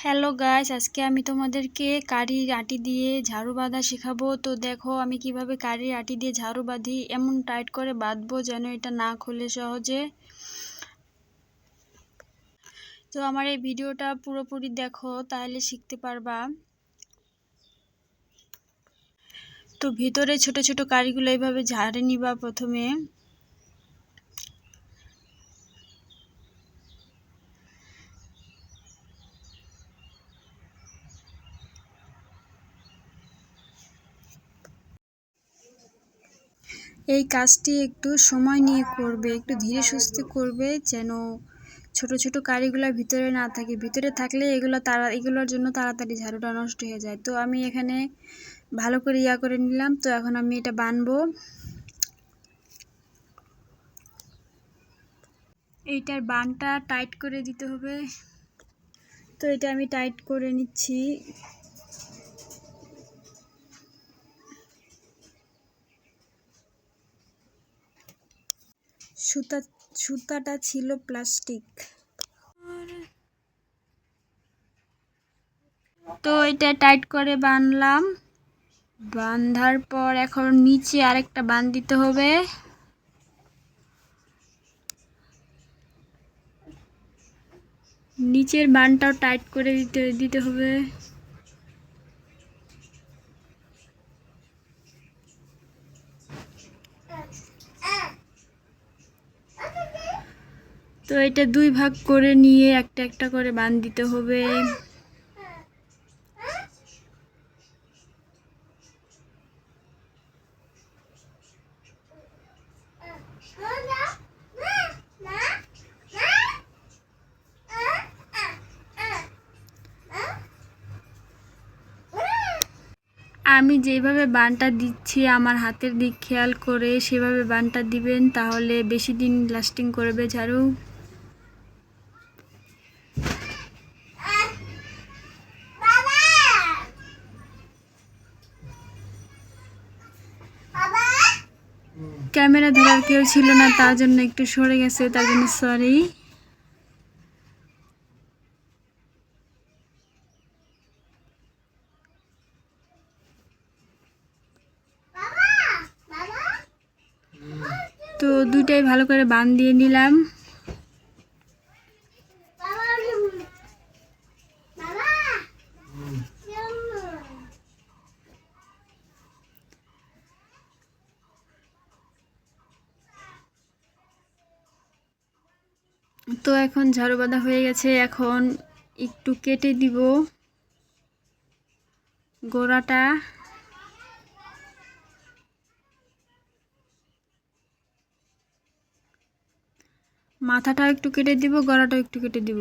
Hello guys, আজকে আমি তোমাদেরকে কারির আটি দিয়ে ঝাড়ু বাঁধা শেখাবো। তো দেখো আমি কিভাবে কারির আটি দিয়ে ঝাড়ু বাঁধি। এমন টাইট করে বাঁধবো যেন এটা না খুলে সহজে। তো আমার এই ভিডিওটা পুরোপুরি দেখো, তাহলে শিখতে পারবা। তো ভিতরে ছোট ছোট কারিগুলো এইভাবে ঝাড়ে নিবা প্রথমে। এই কাজটি একটু সময় নিয়ে করবে, একটু ধীরে সুস্থে করবে, যেন ছোট ছোট কারিগুলো ভিতরে না থাকে। ভিতরে থাকলে এগুলোর জন্য তাড়াতাড়ি ঝাড়ুটা নষ্ট হয়ে যায়। তো আমি এখানে ভালো করে করে নিলাম। তো এখন আমি এটা বানবো। এইটার বানটা টাইট করে দিতে হবে। তো এটা আমি টাইট করে নিচ্ছি। সুতাটা ছিল প্লাস্টিক। তো এটা টাইট করে বানলাম। বাঁধার পর এখন নিচে আরেকটা বান দিতে হবে। নিচের বানটাও টাইট করে দিতে হবে। তো এটা দুই ভাগ করে নিয়ে একটা একটা করে বান দিতে হবে। আমি যেভাবে বানটা দিচ্ছি আমার হাতের দিক খেয়াল করে সেভাবে বানটা দিবেন, তাহলে বেশি দিন লাস্টিং করবে ঝাড়ু। ক্যামেরা ধরার কেউ ছিল না, তার জন্য একটু সরে গেছে, তার জন্য সরি। তো দুইটাই ভালো করে বান দিয়ে নিলাম। তো এখন ঝাড়ু বাঁধা হয়ে গেছে। এখন একটু কেটে দিব গোড়াটা। মাথাটাও একটু কেটে দিব, গলাটাও একটু কেটে দিব।